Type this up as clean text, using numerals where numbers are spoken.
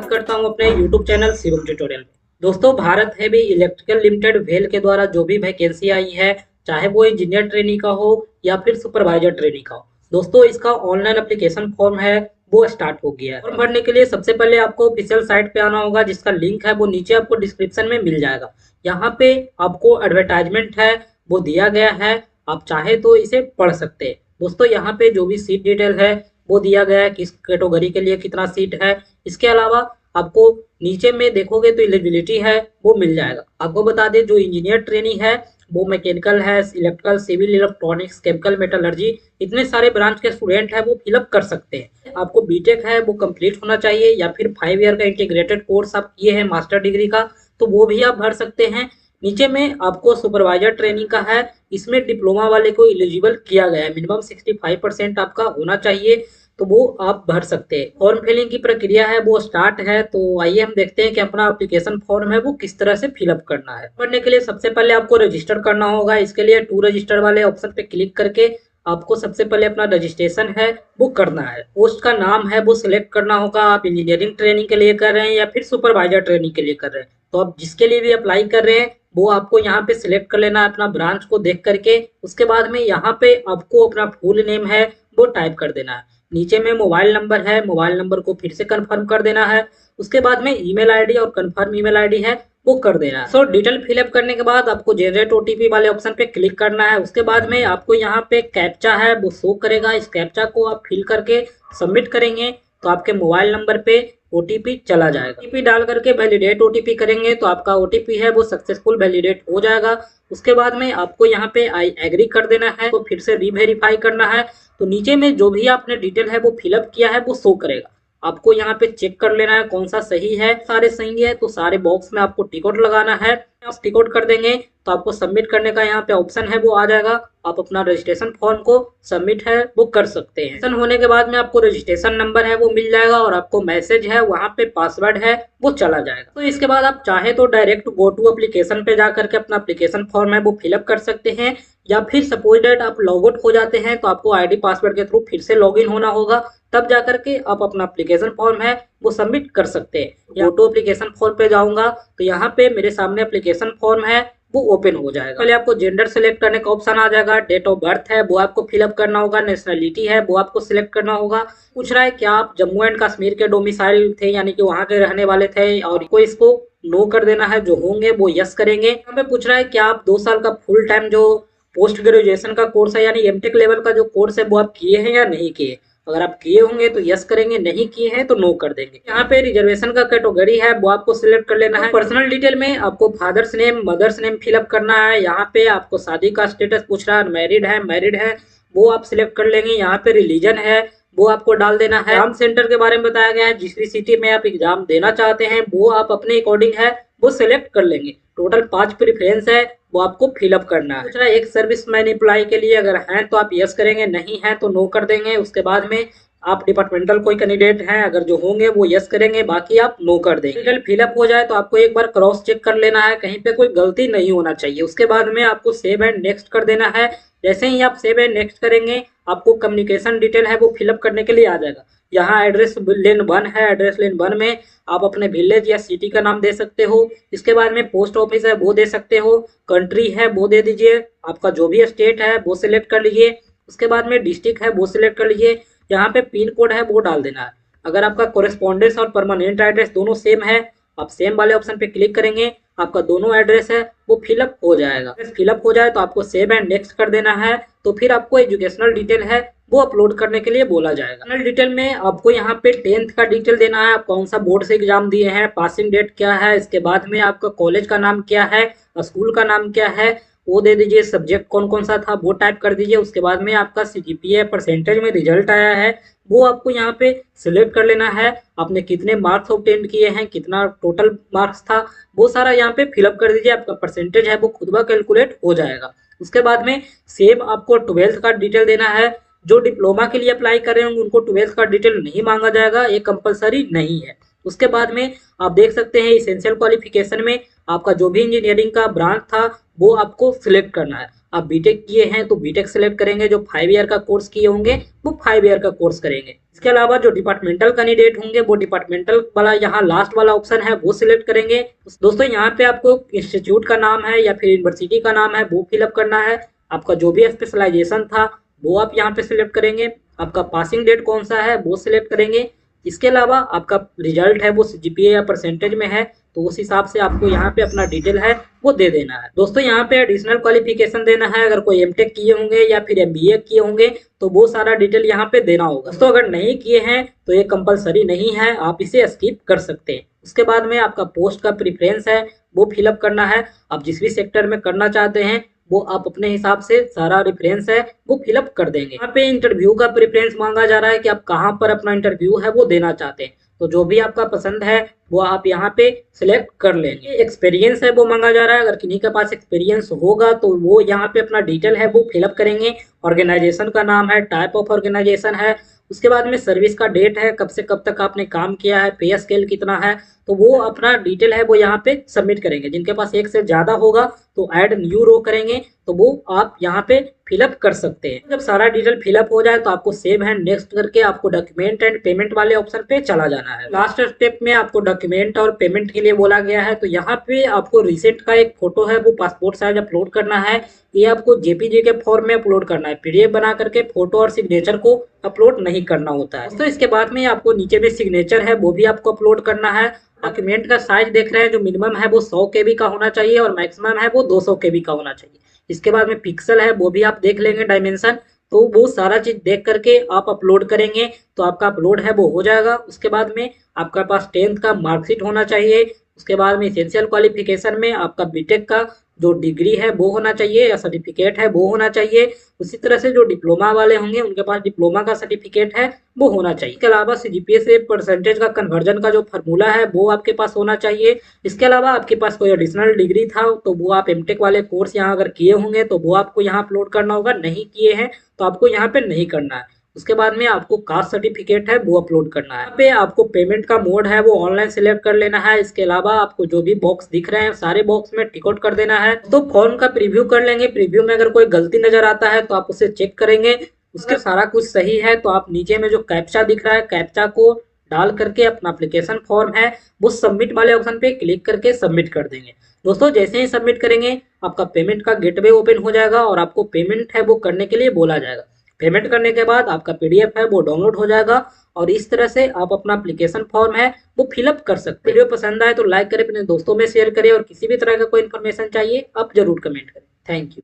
स्वागत करता हूं अपने YouTube चैनल शिवम ट्यूटोरियल में। दोस्तों, Bharat heavy electrical limited well के द्वारा जो भी वैकेंसी आई है, चाहे वो इंजीनियर ट्रेनी का हो या फिर सुपरवाइजर ट्रेनी का हो, दोस्तों इसका ऑनलाइन एप्लीकेशन फॉर्म है वो स्टार्ट हो गया है। फॉर्म भरने के लिए सबसे पहले आपको ऑफिशियल साइट पे आना होगा, जिसका लिंक है वो नीचे आपको डिस्क्रिप्शन में मिल जाएगा। यहाँ पे आपको एडवर्टाइजमेंट है वो दिया गया है, आप चाहे तो इसे पढ़ सकते हैं। दोस्तों, यहाँ पे जो भी सीट डिटेल है वो दिया गया है, किस कैटेगरी के लिए कितना सीट है। इसके अलावा आपको नीचे में देखोगे तो एलिजिबिलिटी है वो मिल जाएगा। आपको बता दें, जो इंजीनियर ट्रेनी है वो मैकेनिकल है, electrical, civil, electronics, chemical, metallurgy, इतने सारे ब्रांच के स्टूडेंट है वो फिलअप कर सकते हैं। आपको बीटेक है वो कंप्लीट होना चाहिए, या फिर 5 ईयर का इंटीग्रेटेड कोर्स आप किए हैं मास्टर डिग्री का, तो वो भी आप भर सकते हैं। नीचे में आपको सुपरवाइजर ट्रेनिंग का है, इसमें डिप्लोमा वाले को एलिजिबल किया गया है। मिनिमम 65% आपका होना चाहिए, तो वो आप भर सकते हैं। फॉर्म फिलिंग की प्रक्रिया है वो स्टार्ट है, तो आइए हम देखते हैं कि अपना एप्लीकेशन फॉर्म है वो किस तरह से फिलअप करना है। करने के लिए सबसे पहले आपको रजिस्टर करना होगा। इसके लिए टू रजिस्टर वाले ऑप्शन पे क्लिक करके आपको सबसे पहले अपना रजिस्ट्रेशन है वो करना है। पोस्ट का नाम है वो सिलेक्ट करना होगा, आप इंजीनियरिंग ट्रेनिंग के लिए कर रहे हैं या फिर सुपरवाइजर ट्रेनिंग के लिए कर रहे हैं। तो आप जिसके लिए भी अप्लाई कर रहे हैं वो आपको यहाँ पे सिलेक्ट कर लेना है अपना ब्रांच को देख करके। उसके बाद में यहाँ पे आपको अपना फुल नेम है वो टाइप कर देना है। नीचे में मोबाइल नंबर है, मोबाइल नंबर को फिर से कंफर्म कर देना है। उसके बाद में ईमेल आईडी और कंफर्म ईमेल आईडी है वो कर देना है। सो डिटेल फिलअप करने के बाद आपको जनरेट ओटीपी वाले ऑप्शन पे क्लिक करना है। उसके बाद में आपको यहाँ पे कैप्चा है वो शो करेगा, इस कैप्चा को आप फिल करके सबमिट करेंगे तो आपके मोबाइल नंबर पे ओटीपी चला जाएगा। ओटीपी डाल करके वैलिडेट ओटीपी करेंगे तो आपका ओटीपी है वो सक्सेसफुल वैलिडेट हो जाएगा। उसके बाद में आपको यहाँ पे आई एग्री कर देना है, तो फिर से रीवेरीफाई करना है। तो नीचे में जो भी आपने डिटेल है वो फिलअप किया है वो शो करेगा। आपको यहाँ पे चेक कर लेना है कौन सा सही है। सारे सही है तो सारे बॉक्स में आपको टिक आउट लगाना है। आप टिक आउट कर देंगे तो आपको सबमिट करने का यहाँ पे ऑप्शन है वो आ जाएगा। आप अपना रजिस्ट्रेशन फॉर्म को सबमिट है वो कर सकते हैं। रजिस्ट्रेशन होने के बाद में आपको रजिस्ट्रेशन नंबर है वो मिल जाएगा और आपको मैसेज है वहाँ पे पासवर्ड है वो चला जाएगा। तो इसके बाद आप चाहे तो डायरेक्ट गो टू एप्लीकेशन पे जा करके अपना एप्लीकेशन फॉर्म है वो फिलअप कर सकते हैं, या फिर सपोज डेट आप लॉग आउट हो जाते हैं तो आपको आईडी पासवर्ड के थ्रू फिर से लॉगिन होना होगा, तब जाकर के आप अपना एप्लीकेशन फॉर्म है वो सबमिट कर सकते हैं। फोटो एप्लीकेशन फॉर्म पे जाऊंगा तो यहाँ पे मेरे सामने एप्लीकेशन फॉर्म है वो ओपन हो जाएगा। पहले आपको जेंडर सेलेक्ट करने का ऑप्शन आ जाएगा, डेट ऑफ बर्थ है वो आपको फिलअप करना होगा, नेशनलिटी है वो आपको सिलेक्ट करना होगा। पूछ रहा है क्या आप जम्मू एंड कश्मीर के डोमिसाइल थे, यानी कि वहाँ के रहने वाले थे, और कोई इसको नो कर देना है, जो होंगे वो यस करेंगे। यहाँ पे पूछ रहा है क्या आप 2 साल का फुल टाइम जो पोस्ट ग्रेजुएशन का कोर्स है यानी एमटेक लेवल का जो कोर्स है वो आप किए हैं या नहीं किए। अगर आप किए होंगे तो यस करेंगे, नहीं किए हैं तो नो कर देंगे। यहाँ पे रिजर्वेशन का कैटेगरी है वो आपको सिलेक्ट कर लेना है। पर्सनल डिटेल में आपको father's name, mother's name fill up करना है। यहाँ पे आपको शादी का स्टेटस पूछ रहा है, मैरिड है वो आप सिलेक्ट कर लेंगे। यहाँ पे रिलीजन है वो आपको डाल देना है। एग्जाम सेंटर के बारे में बताया गया है, जिस भी सिटी में आप एग्जाम देना चाहते हैं वो आप अपने अकॉर्डिंग है वो सिलेक्ट कर लेंगे। टोटल 5 प्रेफरेंस है वो आपको फिलअप करना है। दूसरा, एक सर्विस मैन एम्प्लॉय के लिए अगर हैं तो आप यस करेंगे, नहीं है तो नो कर देंगे। उसके बाद में आप डिपार्टमेंटल कोई कैंडिडेट हैं, अगर जो होंगे वो यस करेंगे, बाकी आप नो कर देंगे। डिटेल फिलअप हो जाए तो आपको एक बार क्रॉस चेक कर लेना है, कहीं पे कोई गलती नहीं होना चाहिए। उसके बाद में आपको सेव एंड नेक्स्ट कर देना है। जैसे ही आप सेव एंड नेक्स्ट करेंगे आपको कम्युनिकेशन डिटेल है वो फिलअप करने के लिए आ जाएगा। यहाँ एड्रेस लेन 1 है, एड्रेस लेन 1 में आप अपने विलेज या सिटी का नाम दे सकते हो। इसके बाद में पोस्ट ऑफिस है वो दे सकते हो, कंट्री है वो दे दीजिए, आपका जो भी स्टेट है वो सिलेक्ट कर लीजिए। उसके बाद में डिस्ट्रिक्ट है वो सिलेक्ट कर लीजिए। यहाँ पे पिन कोड है वो डाल देना है। अगर आपका कोरेस्पॉन्डेंस और परमानेंट एड्रेस दोनों सेम है, आप सेम वाले ऑप्शन पे क्लिक करेंगे, आपका दोनों एड्रेस है वो फिलअप हो जाएगा। फिलअप हो जाए तो आपको सेव एंड नेक्स्ट कर देना है। तो फिर आपको एजुकेशनल डिटेल है वो अपलोड करने के लिए बोला जाएगा। एजुकेशनल डिटेल में आपको यहाँ पे 10th का डिटेल देना है, आप कौन सा बोर्ड से एग्जाम दिए हैं, पासिंग डेट क्या है। इसके बाद में आपका कॉलेज का नाम क्या है, स्कूल का नाम क्या है वो दे दीजिए, सब्जेक्ट कौन कौन सा था वो टाइप कर दीजिए। उसके बाद में आपका सीजीपीए परसेंटेज में रिजल्ट आया है वो आपको यहाँ पे सिलेक्ट कर लेना है। आपने कितने मार्क्स ऑब्टेन किए हैं, कितना टोटल मार्क्स था वो सारा यहाँ पे फिलअप कर दीजिए। आपका परसेंटेज है वो खुद ब कैलकुलेट हो जाएगा। उसके बाद में सेम आपको 12th का डिटेल देना है। जो डिप्लोमा के लिए अप्लाई कर रहे होंगे उनको 12th का डिटेल नहीं मांगा जाएगा, ये कंपलसरी नहीं है। उसके बाद में आप देख सकते हैं इसेंशियल क्वालिफिकेशन में आपका जो भी इंजीनियरिंग का ब्रांच था वो आपको सिलेक्ट करना है। आप बीटेक किए हैं तो बीटेक सेलेक्ट करेंगे, जो 5 ईयर का कोर्स किए होंगे वो 5 ईयर का कोर्स करेंगे। इसके अलावा जो डिपार्टमेंटल कैंडिडेट होंगे वो डिपार्टमेंटल वाला यहाँ लास्ट वाला ऑप्शन है वो सिलेक्ट करेंगे। दोस्तों यहाँ पे आपको इंस्टीट्यूट का नाम है या फिर यूनिवर्सिटी का नाम है वो फिलअप करना है। आपका जो भी स्पेशलाइजेशन था वो आप यहाँ पे सिलेक्ट करेंगे। आपका पासिंग डेट कौन सा है वो सिलेक्ट करेंगे। इसके अलावा आपका रिजल्ट है वो जीपीए या परसेंटेज में है तो उस हिसाब से आपको यहाँ पे अपना डिटेल है वो दे देना है। दोस्तों यहाँ पे एडिशनल क्वालिफिकेशन देना है। अगर कोई एमटेक किए होंगे या फिर एमबीए किए होंगे तो वो सारा डिटेल यहाँ पे देना होगा। दोस्तों अगर नहीं किए हैं तो ये कंपलसरी नहीं है, आप इसे स्किप कर सकते हैं। उसके बाद में आपका पोस्ट का प्रेफरेंस है वो फिलअप करना है। आप जिस भी सेक्टर में करना चाहते हैं वो आप अपने हिसाब से सारा रेफरेंस है वो फिलअप कर देंगे। यहाँ पे इंटरव्यू का प्रेफरेंस मांगा जा रहा है कि आप कहाँ पर अपना इंटरव्यू है वो देना चाहते हैं, तो जो भी आपका पसंद है वो आप यहाँ पे सिलेक्ट कर लेंगे। एक्सपीरियंस है वो मांगा जा रहा है। अगर किन्हीं के पास एक्सपीरियंस होगा तो वो यहाँ पे अपना डिटेल है वो फिलअप करेंगे। ऑर्गेनाइजेशन का नाम है, टाइप ऑफ ऑर्गेनाइजेशन है, उसके बाद में सर्विस का डेट है, कब से कब तक आपने काम किया है, पे स्केल कितना है, तो वो अपना डिटेल है वो यहाँ पे सबमिट करेंगे। जिनके पास एक से ज्यादा होगा तो ऐड न्यू रो करेंगे, तो वो आप यहाँ पे फिलअप कर सकते हैं। जब सारा डिटेल फिलअप हो जाए तो आपको सेव एंड नेक्स्ट करके आपको डॉक्यूमेंट एंड पेमेंट वाले ऑप्शन पे चला जाना है। लास्ट स्टेप में आपको डॉक्यूमेंट और पेमेंट के लिए बोला गया है, तो यहाँ पे आपको रिसेंट का एक फोटो है वो पासपोर्ट साइज अपलोड करना है। ये आपको जेपीजी के फॉर्म में अपलोड करना है, पीडीएफ बना करके फोटो और सिग्नेचर को अपलोड नहीं करना होता है। तो इसके बाद में आपको नीचे में सिग्नेचर है वो भी आपको अपलोड करना है। डॉक्यूमेंट का साइज देख रहे हैं, जो मिनिमम है वो 100 केबी का होना चाहिए और मैक्सिमम है वो 200 केबी का होना चाहिए। इसके बाद में पिक्सल है वो भी आप देख लेंगे, डायमेंशन, तो वो सारा चीज देख करके आप अपलोड करेंगे तो आपका अपलोड है वो हो जाएगा। उसके बाद में आपका पास 10th का मार्कशीट होना चाहिए। उसके बाद में इसेंशियल क्वालिफिकेशन में आपका बीटेक का जो डिग्री है वो होना चाहिए या सर्टिफिकेट है वो होना चाहिए। उसी तरह से जो डिप्लोमा वाले होंगे उनके पास डिप्लोमा का सर्टिफिकेट है वो होना चाहिए। इसके अलावा सीजीपीए से परसेंटेज का कन्वर्जन का जो फार्मूला है वो आपके पास होना चाहिए। इसके अलावा आपके पास कोई एडिशनल डिग्री था तो वो आप एमटेक वाले कोर्स यहाँ अगर किए होंगे तो वो आपको यहाँ अपलोड करना होगा, नहीं किए हैं तो आपको यहाँ पे नहीं करना है। उसके बाद में आपको कास्ट सर्टिफिकेट है वो अपलोड करना है। यहाँ पे आपको पेमेंट का मोड है वो ऑनलाइन सिलेक्ट कर लेना है। इसके अलावा आपको जो भी बॉक्स दिख रहे हैं सारे बॉक्स में टिक आउट कर देना है। तो फॉर्म का प्रीव्यू कर लेंगे। प्रीव्यू में अगर कोई गलती नजर आता है तो आप उसे चेक करेंगे। उसके सारा कुछ सही है तो आप नीचे में जो कैप्चा दिख रहा है कैप्चा को डाल करके अपना एप्लीकेशन फॉर्म है वो सबमिट वाले ऑप्शन पे क्लिक करके सबमिट कर देंगे। दोस्तों जैसे ही सबमिट करेंगे आपका पेमेंट का गेटवे ओपन हो जाएगा और आपको पेमेंट है वो करने के लिए बोला जाएगा। पेमेंट करने के बाद आपका पीडीएफ है वो डाउनलोड हो जाएगा और इस तरह से आप अपना एप्लीकेशन फॉर्म है वो फिलअप कर सकते हैं। वीडियो पसंद आए तो लाइक करें, अपने दोस्तों में शेयर करें और किसी भी तरह का कोई इन्फॉर्मेशन चाहिए आप जरूर कमेंट करें। Thank you.